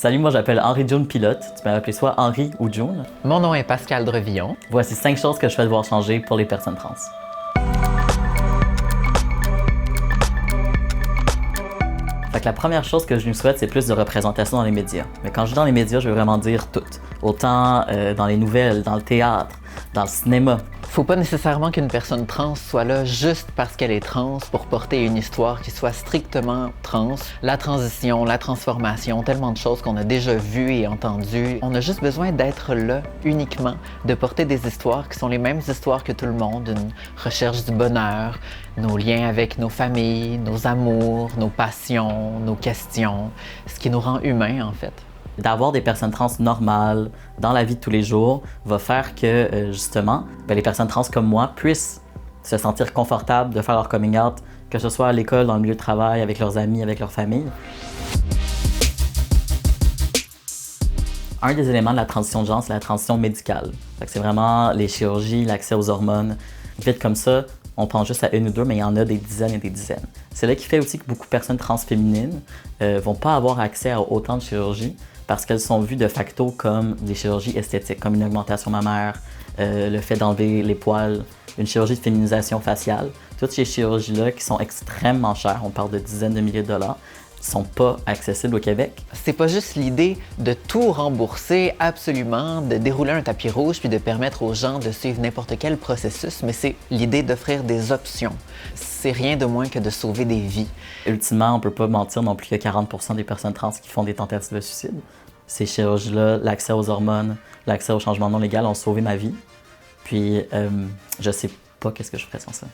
Salut, moi j'appelle Henri June Pilote. Tu peux m'appeler soit Henri ou June. Mon nom est Pascal Drevillon. Voici 5 choses que je souhaite voir changer pour les personnes trans. Fait que la première chose que je nous souhaite, c'est plus de représentation dans les médias. Mais quand je dis dans les médias, je veux vraiment dire toutes. Autant dans les nouvelles, dans le théâtre, dans le cinéma. Faut pas nécessairement qu'une personne trans soit là juste parce qu'elle est trans pour porter une histoire qui soit strictement trans. La transition, la transformation, tellement de choses qu'on a déjà vues et entendues. On a juste besoin d'être là uniquement, de porter des histoires qui sont les mêmes histoires que tout le monde, une recherche du bonheur, nos liens avec nos familles, nos amours, nos passions, nos questions, ce qui nous rend humains en fait. D'avoir des personnes trans normales dans la vie de tous les jours va faire que, justement, les personnes trans comme moi puissent se sentir confortables de faire leur coming out, que ce soit à l'école, dans le milieu de travail, avec leurs amis, avec leur famille. Un des éléments de la transition de genre, c'est la transition médicale. C'est vraiment les chirurgies, l'accès aux hormones. Vite comme ça, on pense juste à une ou deux, mais il y en a des dizaines et des dizaines. C'est là qui fait aussi que beaucoup de personnes trans féminines vont pas avoir accès à autant de chirurgies parce qu'elles sont vues de facto comme des chirurgies esthétiques, comme une augmentation mammaire, le fait d'enlever les poils, une chirurgie de féminisation faciale. Toutes ces chirurgies-là qui sont extrêmement chères, on parle de dizaines de milliers de dollars, sont pas accessibles au Québec. C'est pas juste l'idée de tout rembourser absolument, de dérouler un tapis rouge puis de permettre aux gens de suivre n'importe quel processus, mais c'est l'idée d'offrir des options. C'est rien de moins que de sauver des vies. Ultimement, on peut pas mentir non plus qu'il y a 40% des personnes trans qui font des tentatives de suicide. Ces chirurgies-là, l'accès aux hormones, l'accès au changement non légal ont sauvé ma vie. Puis, je sais pas qu'est-ce que je ferais sans ça.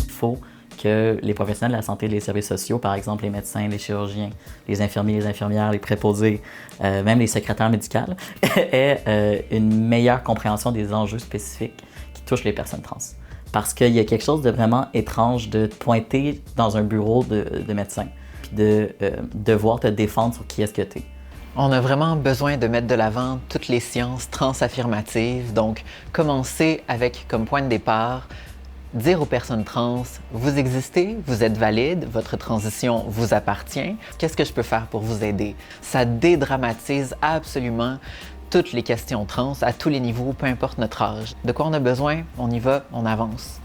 Il faut que les professionnels de la santé, les services sociaux, par exemple les médecins, les chirurgiens, les infirmiers, les infirmières, les préposés, même les secrétaires médicales, aient une meilleure compréhension des enjeux spécifiques qui touchent les personnes trans. Parce qu'il y a quelque chose de vraiment étrange de te pointer dans un bureau de médecin, puis de devoir te défendre sur qui est-ce que t'es. On a vraiment besoin de mettre de l'avant toutes les sciences trans-affirmatives, donc commencer avec comme point de départ dire aux personnes trans, vous existez, vous êtes valide, votre transition vous appartient. Qu'est-ce que je peux faire pour vous aider? Ça dédramatise absolument toutes les questions trans à tous les niveaux, peu importe notre âge. De quoi on a besoin? On y va, on avance.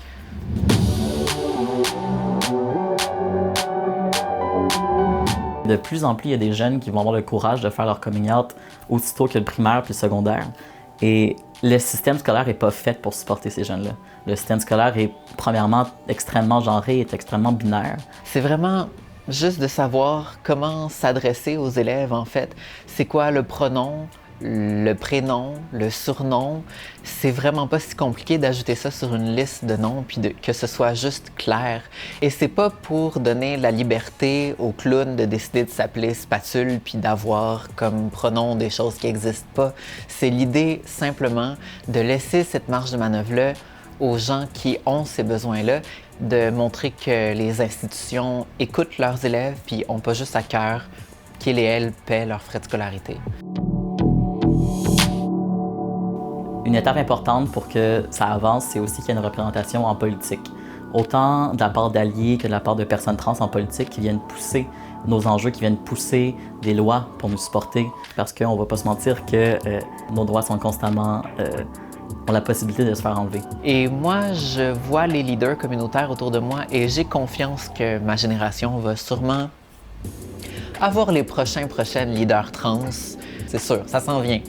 De plus en plus, il y a des jeunes qui vont avoir le courage de faire leur coming out aussitôt que le primaire puis le secondaire. Et le système scolaire n'est pas fait pour supporter ces jeunes-là. Le système scolaire est premièrement extrêmement genré, est extrêmement binaire. C'est vraiment juste de savoir comment s'adresser aux élèves, en fait. C'est quoi le pronom, le prénom, le surnom. C'est vraiment pas si compliqué d'ajouter ça sur une liste de noms puis que ce soit juste clair. Et c'est pas pour donner la liberté aux clowns de décider de s'appeler Spatule puis d'avoir comme pronom des choses qui n'existent pas. C'est l'idée simplement de laisser cette marge de manœuvre-là aux gens qui ont ces besoins-là, de montrer que les institutions écoutent leurs élèves puis ont pas juste à cœur qu'ils et elles paient leurs frais de scolarité. Une étape importante pour que ça avance, c'est aussi qu'il y ait une représentation en politique. Autant de la part d'alliés que de la part de personnes trans en politique qui viennent pousser nos enjeux, qui viennent pousser des lois pour nous supporter. Parce qu'on va pas se mentir que nos droits sont constamment... ont la possibilité de se faire enlever. Et moi, je vois les leaders communautaires autour de moi et j'ai confiance que ma génération va sûrement avoir les prochaines leaders trans. C'est sûr, ça s'en vient.